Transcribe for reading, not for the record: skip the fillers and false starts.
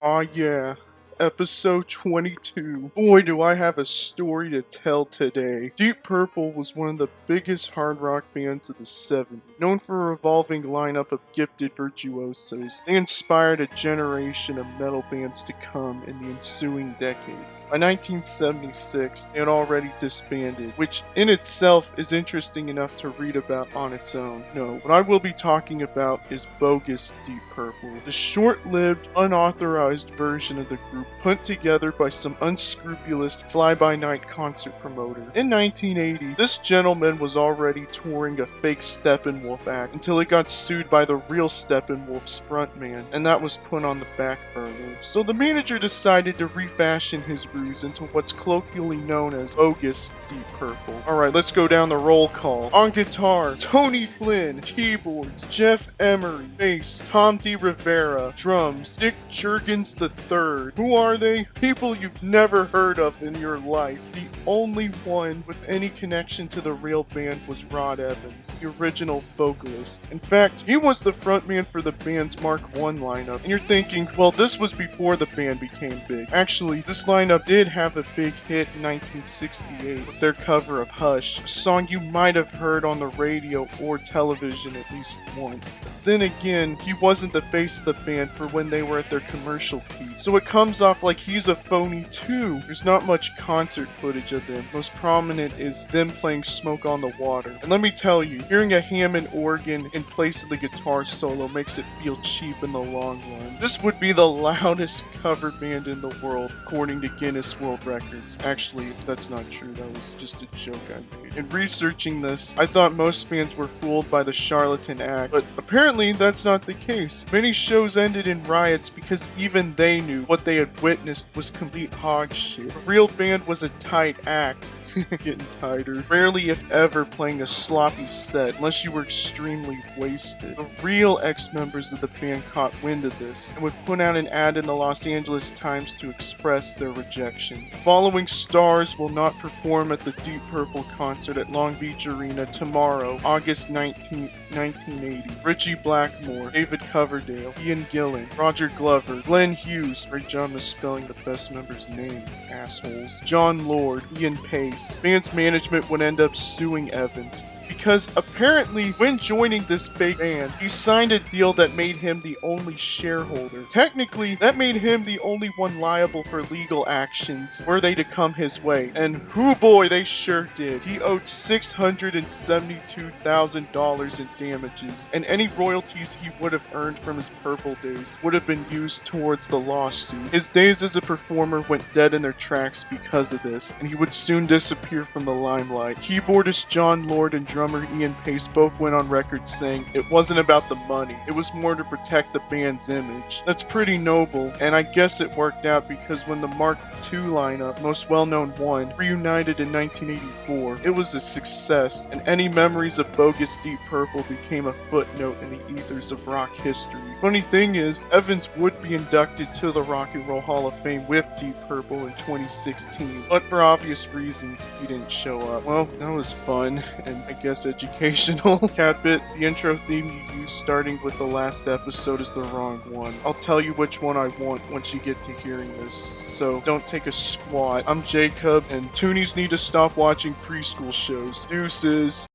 Aw yeah, episode 22. Boy, do I have a story to tell today. Deep Purple was one of the biggest hard rock bands of the 70s, known for a revolving lineup of gifted virtuosos. They inspired a generation of metal bands to come in the ensuing decades. By 1976, they had already disbanded, which in itself is interesting enough to read about on its own. No, what I will be talking about is Bogus Deep Purple, the short-lived, unauthorized version of the group put together by some unscrupulous fly-by-night concert promoter. In 1980, this gentleman was already touring a fake Steppenwolf act until he got sued by the real Steppenwolf's frontman, and that was put on the back burner. So the manager decided to refashion his ruse into what's colloquially known as Bogus Deep Purple. Alright, let's go down the roll call. On guitar, Tony Flynn. Keyboards, Jeff Emery. Bass, Tom D. Rivera. Drums, Dick Jurgens III. Who are they? People you've never heard of in your life. The only one with any connection to the real band was Rod Evans, the original vocalist. In fact, he was the frontman for the band's Mark I lineup. And you're thinking, well, this was before the band became big. Actually, this lineup did have a big hit in 1968 with their cover of Hush, a song you might have heard on the radio or television at least once. Then again, he wasn't the face of the band for when they were at their commercial peak, so it comes off like he's a phony too. There's not much concert footage of them. Most prominent is them playing Smoke on the Water. And let me tell you, hearing a Hammond organ in place of the guitar solo makes it feel cheap in the long run. This would be the loudest cover band in the world, according to Guinness World Records. Actually, that's not true. That was just a joke I made. In researching this, I thought most fans were fooled by the charlatan act, but apparently that's not the case. Many shows ended in riots because even they knew what they had witnessed was complete hog shit. The real band was a tight act. Getting tighter. Rarely, if ever, playing a sloppy set unless you were extremely wasted. The real ex-members of the band caught wind of this and would put out an ad in the Los Angeles Times to express their rejection. The following stars will not perform at the Deep Purple concert at Long Beach Arena tomorrow, August 19th, 1980. Richie Blackmore, David Coverdale, Ian Gillan, Roger Glover, Glenn Hughes, great job misspelling the best member's name, assholes, John Lord, Ian Pace. Band's management would end up suing Evans because apparently when joining this big band, he signed a deal that made him the only shareholder. Technically, that made him the only one liable for legal actions were they to come his way. And hoo boy, they sure did. He owed $672,000 in damages, and any royalties he would have earned from his Purple days would have been used towards the lawsuit. His days as a performer went dead in their tracks because of this, and he would soon disappear from the limelight. Keyboardist John Lord and drummer Ian Pace both went on record saying it wasn't about the money, it was more to protect the band's image. That's pretty noble, and I guess it worked out because when the Mark II lineup, most well-known one, reunited in 1984, it was a success, and any memories of Bogus Deep Purple became a footnote in the ethers of rock history. Funny thing is, Evans would be inducted to the Rock and Roll Hall of Fame with Deep Purple in 2016, but for obvious reasons, he didn't show up. Well, that was fun, and I guess educational. Catbit, the intro theme you used starting with the last episode is the wrong one. I'll tell you which one I want once you get to hearing this, so don't take a squat. I'm Jacob, and Toonies need to stop watching preschool shows. Deuces.